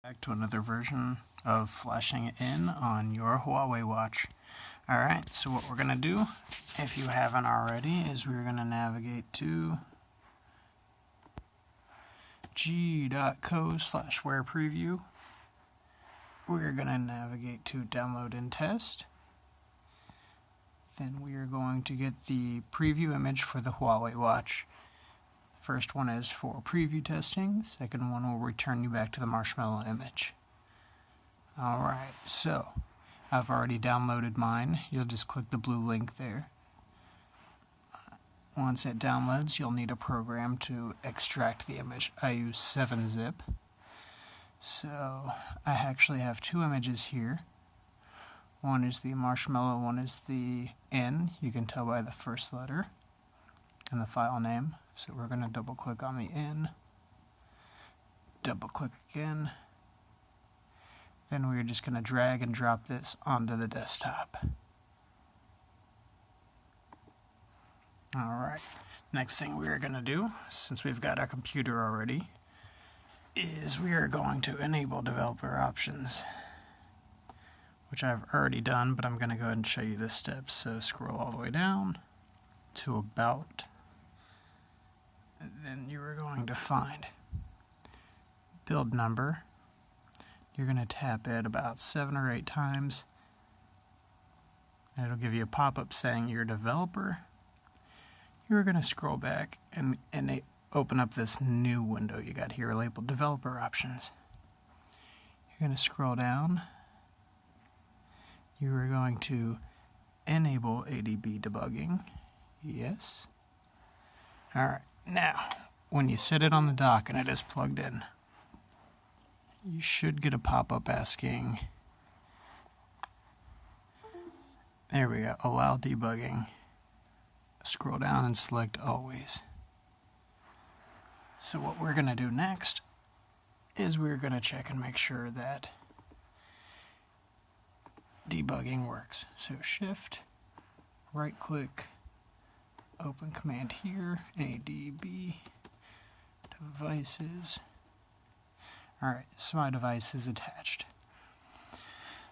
Back to another version of flashing it in on your Huawei watch. Alright, so what we're going to do, if you haven't already, is we're going to navigate to g.co/where-preview. We're going to navigate to download and test. Then we are going to get the preview image for the Huawei watch. First one is for preview testing. The second one will return you back to the marshmallow image. Alright, so I've already downloaded mine. You'll just click the blue link there. Once it downloads, you'll need a program to extract the image. I use 7-zip. So I actually have two images here. One is the marshmallow, one is the N. You can tell by the first letter and the file name. So we're going to double click on the N, double click again, then we're just going to drag and drop this onto the desktop. Alright, next thing we're going to do, since we've got our computer already, is we are going to enable developer options, which I've already done, but I'm going to go ahead and show you the steps. So scroll all the way down to About. And then you are going to find build number. You're going to tap it about 7 or 8 times. And it'll give you a pop-up saying you're a developer. You're going to scroll back and open up this new window you got here labeled developer options. You're going to scroll down. You are going to enable ADB debugging. Yes. Alright. Now, when you set it on the dock and it is plugged in, you should get a pop-up asking, there we go, allow debugging. Scroll down and select always. So what we're going to do next is we're going to check and make sure that debugging works. So shift, right click, open command here, ADB, devices. Alright, so my device is attached.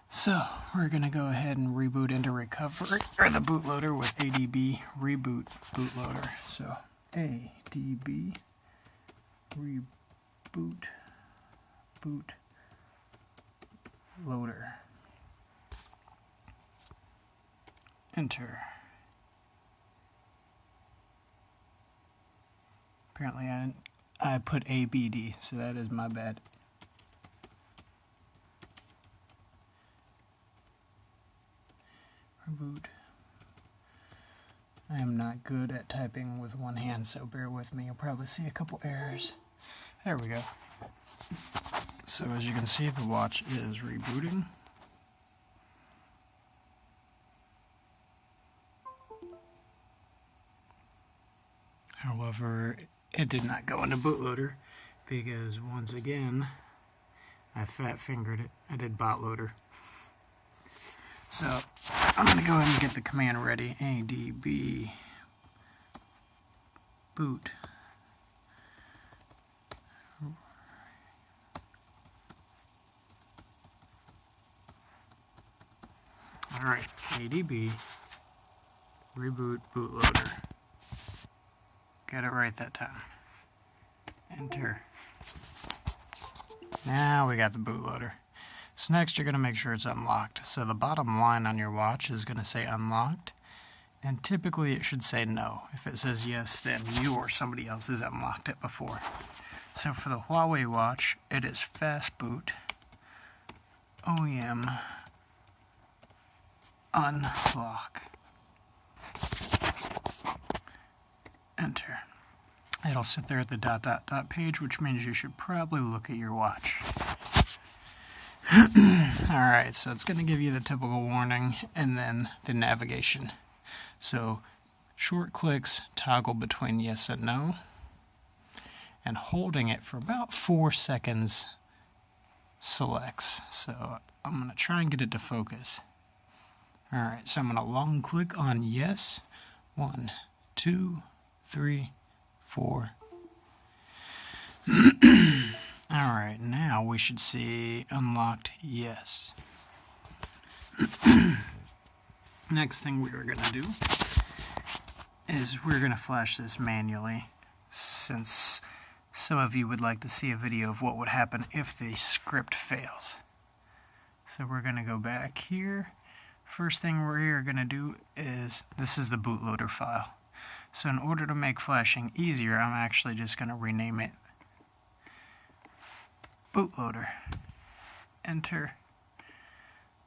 So, we're going to go ahead and reboot into recovery, or the bootloader with ADB reboot bootloader. So, ADB reboot bootloader. Enter. Apparently I put ABD, so that is my bad. Reboot. I am not good at typing with one hand, so bear with me. You'll probably see a couple errors. There we go. So as you can see, the watch is rebooting. However, it did not go into bootloader because, once again, I fat-fingered it. I did bootloader. So, I'm going to go ahead and get the command ready. ADB boot. Alright, ADB reboot bootloader. Got it right that time. Enter. Now we got the bootloader. So next you're going to make sure it's unlocked. So the bottom line on your watch is going to say unlocked. And typically it should say no. If it says yes, then you or somebody else has unlocked it before. So for the Huawei watch, it is fastboot OEM unlock. Enter. It'll sit there at the ... page, which means you should probably look at your watch. Alright, so it's going to give you the typical warning and then the navigation. So short clicks toggle between yes and no, and holding it for about 4 seconds selects. So I'm going to try and get it to focus. Alright, so I'm going to long click on yes. 1, 2, 3, 4. Alright, now we should see unlocked yes. Next thing we're going to do is we're going to flash this manually, since some of you would like to see a video of what would happen if the script fails. So we're going to go back here. First thing we're going to do is, this is the bootloader file. So in order to make flashing easier, I'm actually just going to rename it bootloader. Enter.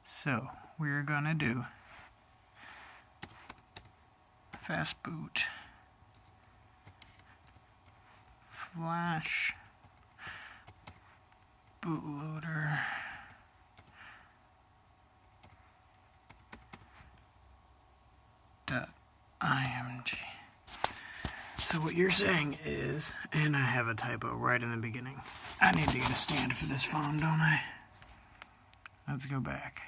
So we're going to do fastboot flash bootloader .img. So what you're saying is, and I have a typo right in the beginning, I need to get a stand for this phone, don't I? Let's go back.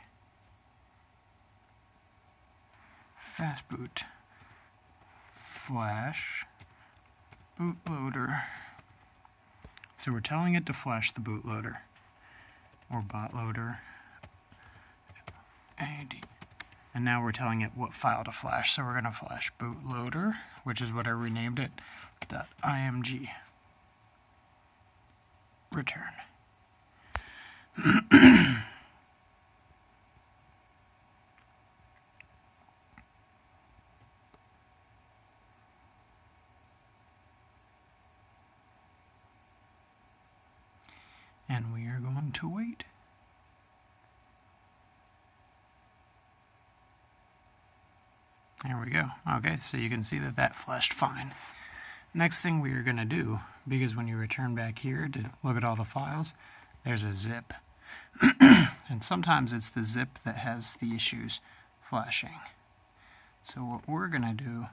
Fastboot flash bootloader. So we're telling it to flash the bootloader, or bootloader AD. And now we're telling it what file to flash. So we're going to flash bootloader, which is what I renamed it, .img. Return. And we are going to wait. There we go. Okay, so you can see that that flashed fine. Next thing we are going to do, because when you return back here to look at all the files, there's a zip. And sometimes it's the zip that has the issues flashing. So what we're going to do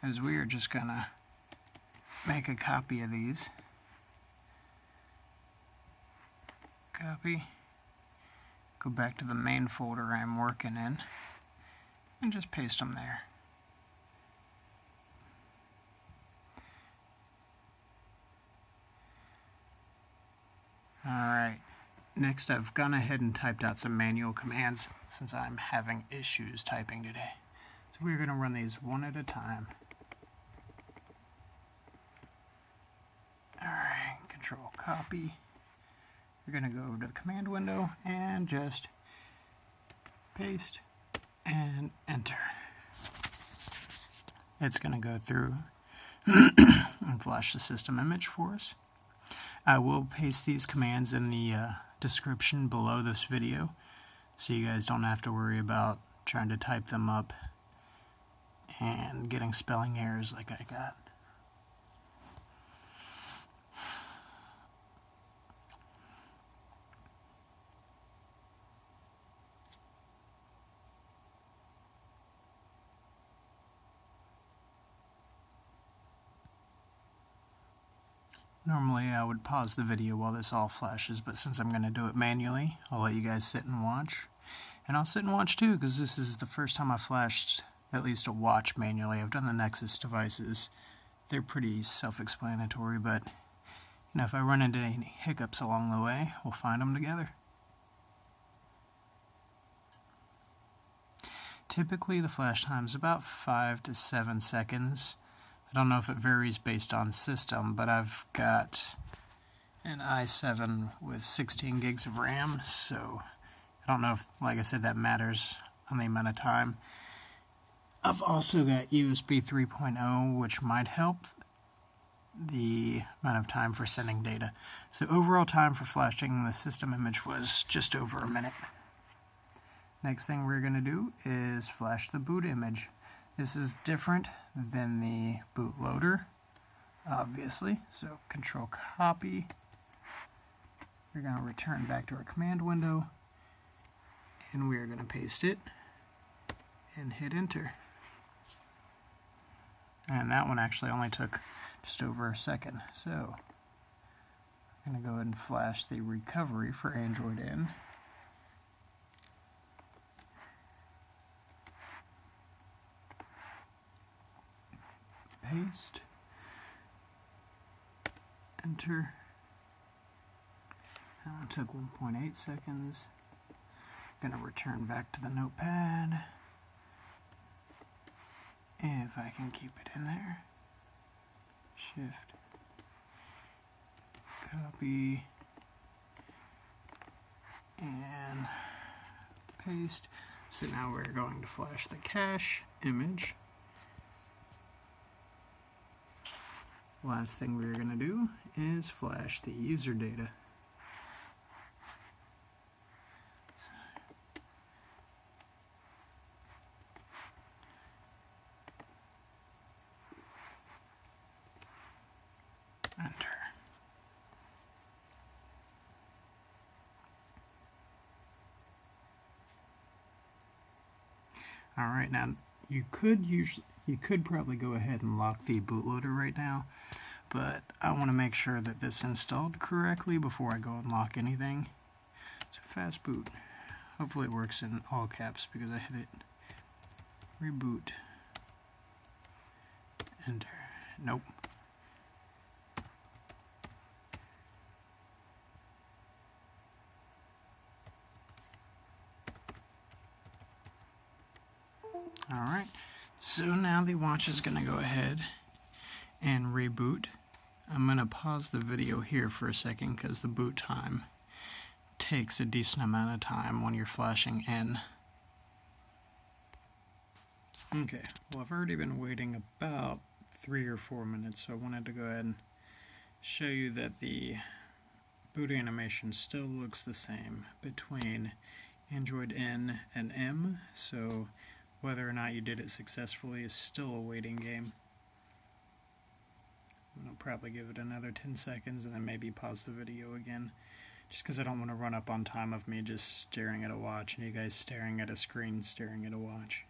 is we are just going to make a copy of these. Copy. Go back to the main folder I'm working in and just paste them there. Alright, next I've gone ahead and typed out some manual commands since I'm having issues typing today. So we're going to run these one at a time. Alright, control copy. We're going to go to the command window and just paste and enter. It's going to go through and flash the system image for us. I will paste these commands in the description below this video, so you guys don't have to worry about trying to type them up and getting spelling errors like I got. Normally I would pause the video while this all flashes, but since I'm going to do it manually, I'll let you guys sit and watch. And I'll sit and watch too, because this is the first time I flashed at least a watch manually. I've done the Nexus devices. They're pretty self-explanatory, but you know, if I run into any hiccups along the way, we'll find them together. Typically the flash time is about 5 to 7 seconds. I don't know if it varies based on system, but I've got an i7 with 16 gigs of RAM, so I don't know if, like I said, that matters on the amount of time. I've also got USB 3.0, which might help the amount of time for sending data. So overall time for flashing the system image was just over a minute. Next thing we're going to do is flash the boot image. This is different than the bootloader, obviously. So control copy. We're going to return back to our command window, and we are going to paste it and hit enter. And that one actually only took just over a second. So I'm going to go ahead and flash the recovery for Android in. Paste, enter, It took 1.8 seconds. I'm going to return back to the notepad. If I can keep it in there. Shift. Copy. And paste. So now we're going to flash the cache image. Last thing we're going to do is flash the user data. Enter. All right, now you could probably go ahead and lock the bootloader right now, but I want to make sure that this installed correctly before I go and lock anything. So fastboot. Hopefully it works in all caps because I hit it. Reboot. Enter. Nope. Alright, so now the watch is going to go ahead and reboot. I'm going to pause the video here for a second because the boot time takes a decent amount of time when you're flashing in. Okay, well I've already been waiting about 3 or 4 minutes, so I wanted to go ahead and show you that the boot animation still looks the same between Android N and M, so whether or not you did it successfully is still a waiting game. I'll probably give it another 10 seconds and then maybe pause the video again, just because I don't want to run up on time of me just staring at a watch and you guys staring at a screen staring at a watch.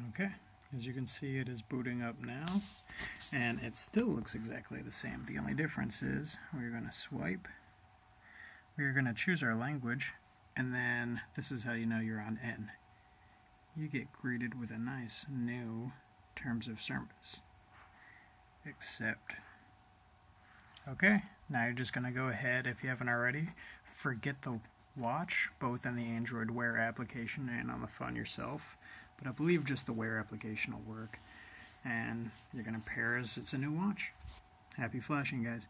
Okay, as you can see, it is booting up now, and it still looks exactly the same. The only difference is we're going to swipe, we're going to choose our language, and then this is how you know you're on N. You get greeted with a nice new terms of service. Accept. Okay, now you're just going to go ahead, if you haven't already, forget the watch, both in the Android Wear application and on the phone yourself. But I believe just the Wear application will work. And you're going to pair as it's a new watch. Happy flashing, guys.